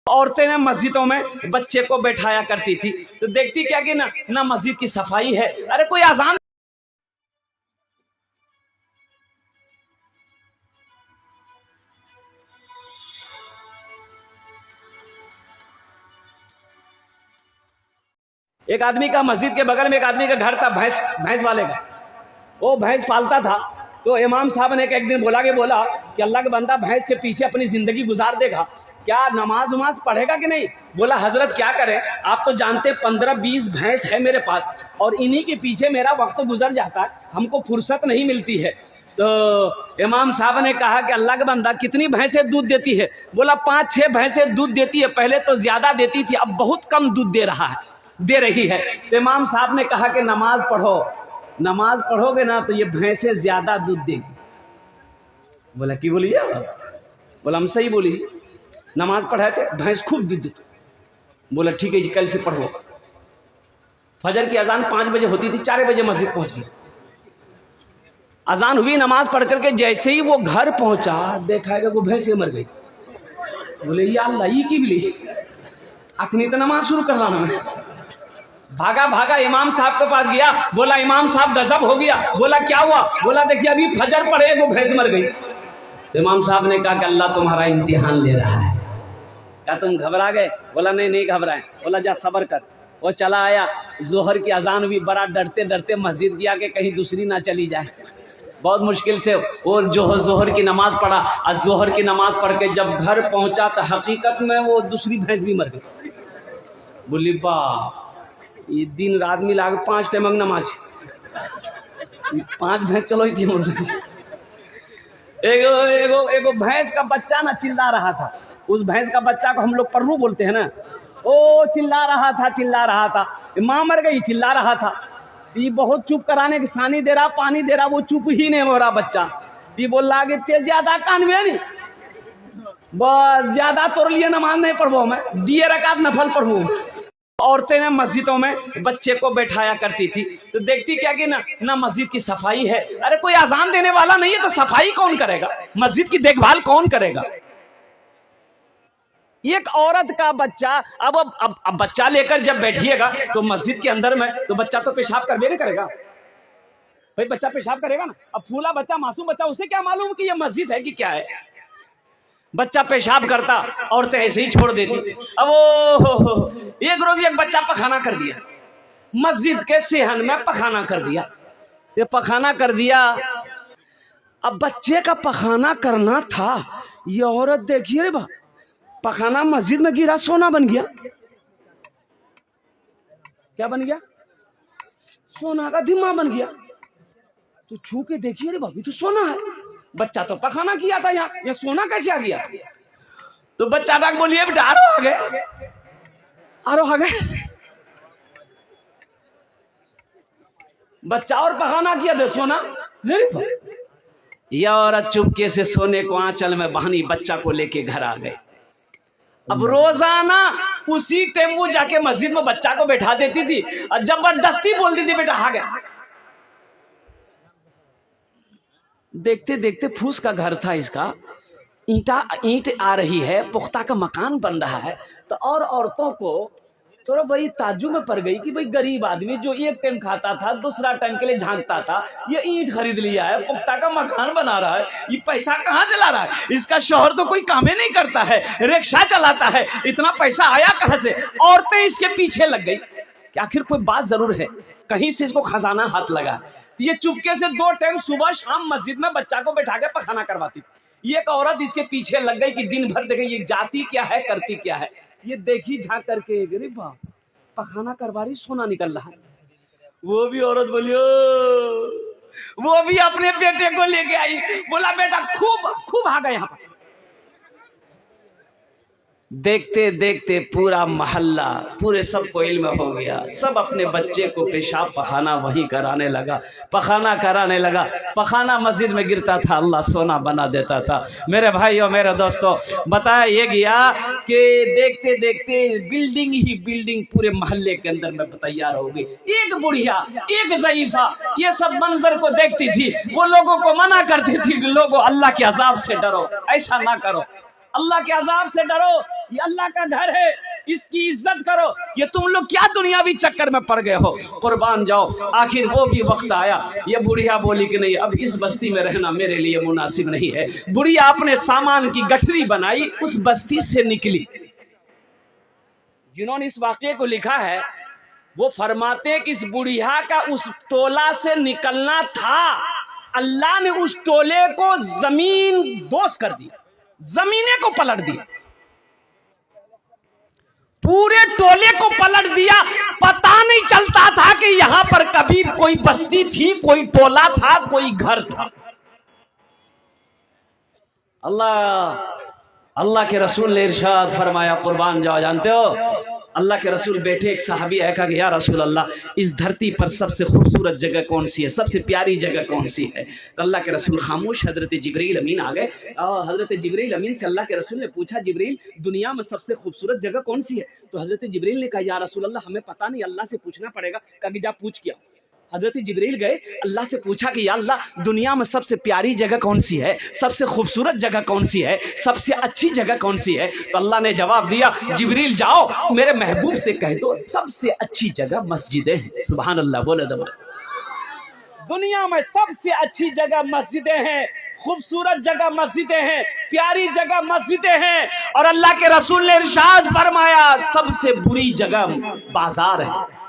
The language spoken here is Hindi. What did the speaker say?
औरतें ना मस्जिदों में बच्चे को बैठाया करती थी, तो देखती क्या कि ना मस्जिद की सफाई है, अरे कोई अजान। एक आदमी का मस्जिद के बगल में एक आदमी का घर था, भैंस वाले का। वो भैंस पालता था। तो इमाम साहब ने एक दिन बोला कि अल्लाह का बंदा भैंस के पीछे अपनी ज़िंदगी गुजार देगा, क्या नमाज वमाज पढ़ेगा कि नहीं? बोला हजरत क्या करें, आप तो जानते 15-20 भैंस है मेरे पास और इन्हीं के पीछे मेरा वक्त गुजर जाता है, हमको फुर्सत नहीं मिलती है। तो इमाम साहब ने कहा कि अल्लाह का बंदा कितनी भैंसें दूध देती है? बोला 5-6 भैंसें दूध देती है, पहले तो ज़्यादा देती थी, अब बहुत कम दूध दे रही है। तो इमाम साहब ने कहा कि नमाज पढ़ो, नमाज पढ़ोगे ना तो ये भैंसें ज्यादा दूध देगी। बोला की बोली? बोला हम सही बोली, नमाज पढ़ाए थे, भैंस खूब दूध देती। बोला ठीक है जी, कल से पढ़ो। फजर की अजान 5 बजे होती थी, 4 बजे मस्जिद पहुंच गई। अजान हुई, नमाज पढ़ करके जैसे ही वो घर पहुंचा, देखा कि वो भैंसें मर गई। बोले या अल्लाह ये की बोली, अखनी तो नमाज शुरू कर रहा मैं। भागा इमाम साहब के पास गया, बोला इमाम साहब गजब हो गया। बोला क्या हुआ? बोला देखिए अभी फजर पड़े वो भैंस मर गई। तो इमाम साहब ने कहा कि अल्लाह तुम्हारा इम्तिहान ले रहा है। क्या तुम घबरा गए? बोला नहीं घबराए। बोला जा सब्र कर। वो चला आया, जोहर की अजान हुई, बड़ा डरते मस्जिद गया कि कहीं दूसरी ना चली जाए। बहुत मुश्किल से वो जो जोहर की नमाज पढ़ा, और जोहर की नमाज पढ़ के जब घर पहुंचा तो हकीकत में वो दूसरी भैंस भी मर गई। बोली बा ये दिन रात मिला के 5 टाइम नमाज, 5 भैंस चलो थी। एगो भैंस का बच्चा ना चिल्ला रहा था। उस भैंस का बच्चा को हम लोग पर्रू बोलते हैं ना, ओ चिल्ला रहा था, माँ मर गई, चिल्ला रहा था। ये बहुत चुप कराने की सानी दे रहा, पानी दे रहा, वो चुप ही नहीं हो रहा बच्चा। ये बोल रहा कि तेज ज्यादा कान में नहीं, बस ज्यादा तोड़ लिए नमाज नहीं पढ़ो, मैं दिए रकात नफल पढ़ूं। औरतें ना मस्जिदों में बच्चे को बैठाया करती थी, तो देखती क्या कि ना मस्जिद की सफाई है, अरे कोई अजान देने वाला नहीं है तो सफाई कौन करेगा, मस्जिद की देखभाल कौन करेगा? एक औरत का बच्चा, अब बच्चा लेकर जब बैठिएगा तो मस्जिद के अंदर में, तो बच्चा तो पेशाब करबे नहीं करेगा भाई, बच्चा पेशाब करेगा ना। अब फूला बच्चा, मासूम बच्चा, उसे क्या मालूम कि ये मस्जिद है कि क्या है? बच्चा पेशाब करता, औरतें ऐसे ही छोड़ देती। अब एक रोज एक बच्चा पखाना कर दिया, मस्जिद के सेहन में पखाना कर दिया। ये पखाना कर दिया, अब बच्चे का पखाना करना था, ये औरत देखिए रे बा, पखाना मस्जिद में गिरा, सोना बन गया। क्या बन गया? सोना का धिम्मा बन गया। तो छू के देखिए रे भाभी, तो सोना है। बच्चा तो पखाना किया था, यहाँ सोना कैसे आ गया? तो बच्चा तक बोलिए बेटा आरो आ गए। बच्चा और पखाना किया दे सोना। यह औरत चुपके से सोने को आंचल में बांधी बच्चा को लेके घर आ गए। अब रोजाना उसी टाइम वो जाके मस्जिद में बच्चा को बैठा देती थी और जबरदस्ती बोलती थी बेटा आ गया। देखते देखते फूस का घर था इसका, ईंट आ रही है, पुख्ता का मकान बन रहा है। तो और औरतों को थोड़ा भाई ताज्जुब में पड़ गई कि भाई गरीब आदमी जो एक टाइम खाता था, दूसरा टाइम के लिए झांकता था, ये ईंट खरीद लिया है, पुख्ता का मकान बना रहा है, ये पैसा कहाँ से ला रहा है? इसका शौहर तो कोई काम ही नहीं करता है, रिक्शा चलाता है, इतना पैसा आया कहाँ से? औरतें इसके पीछे लग गई कि आखिर कोई बात जरूर है, कहीं से इसको खजाना हाथ लगा। ये चुपके से 2 टाइम सुबह शाम मस्जिद में बच्चा को बैठा के पखाना करवाती। ये एक औरत इसके पीछे लग गई कि दिन भर देखे ये जाती क्या है, करती क्या है। ये देखी झांक करके, गरीब बाप पखाना करवा रही, सोना निकल रहा है। वो भी औरत बोलियो, वो भी अपने बेटे को लेके आई, बोला बेटा खूब आ गए यहाँ पर। देखते देखते पूरा मोहल्ला, पूरे सबको इल्म हो गया, सब अपने बच्चे को पेशाब पखाना वहीं कराने लगा, पखाना मस्जिद में गिरता था, अल्लाह सोना बना देता था। मेरे भाइयों मेरे दोस्तों, बताया ये गया कि देखते देखते बिल्डिंग पूरे मोहल्ले के अंदर में तैयार हो गई। एक बुढ़िया, एक ज़ईफा, ये सब मंजर को देखती थी, वो लोगों को मना करती थी कि लोगों अल्लाह के अजाब से डरो, ऐसा ना करो। अल्लाह के अजाब से डरो, ये अल्लाह का घर है, इसकी इज्जत करो। ये तुम लोग क्या दुनियावी चक्कर में पड़ गए हो, कुर्बान जाओ। आखिर वो भी वक्त आया, ये बुढ़िया बोली कि नहीं, अब इस बस्ती में रहना मेरे लिए मुनासिब नहीं है। बुढ़िया अपने सामान की गठरी बनाई, उस बस्ती से निकली। जिन्होंने इस वाक्य को लिखा है वो फरमाते हैं कि इस बुढ़िया का उस टोला से निकलना था, अल्लाह ने उस टोले को जमीन दोष कर दिया, जमीने को पलट दिया, पूरे टोले को पलट दिया। पता नहीं चलता था कि यहां पर कभी कोई बस्ती थी, कोई टोला था, कोई घर था। अल्लाह के रसूल ने इरशाद फरमाया, कुर्बान जाओ, जानते हो अल्लाह के रसूल बैठे, एक सहाबी आया, कहा कि या रसूल अल्लाह, इस धरती पर सबसे खूबसूरत जगह कौन सी है, सबसे प्यारी जगह कौन सी है? तो अल्लाह के रसूल खामोश। हजरत जिब्रील अमीन आ गए। हजरत जिब्रील अमीन से अल्लाह के रसूल ने पूछा, जिब्रील दुनिया में सबसे खूबसूरत जगह कौन सी है? तो हजरत जिब्रील ने कहा, या रसूल अल्लाह हमें पता नहीं, अल्लाह से पूछना पड़ेगा। कहा कि जा पूछ किया। हजरत जिब्रील गए, अल्लाह से पूछा कि या अल्लाह दुनिया में सबसे प्यारी जगह कौन सी है, सबसे खूबसूरत जगह कौन सी है, सबसे अच्छी जगह कौन सी है? तो अल्लाह ने जवाब दिया, जिब्रील जाओ मेरे महबूब से कह दो सबसे अच्छी जगह मस्जिदें हैं। सुभान अल्लाह, बोले दबा। दुनिया में सबसे अच्छी जगह मस्जिदें हैं, खूबसूरत जगह मस्जिदें हैं, प्यारी जगह मस्जिदें हैं। और अल्लाह के रसूल ने इरशाद फरमाया, सबसे बुरी जगह बाजार है।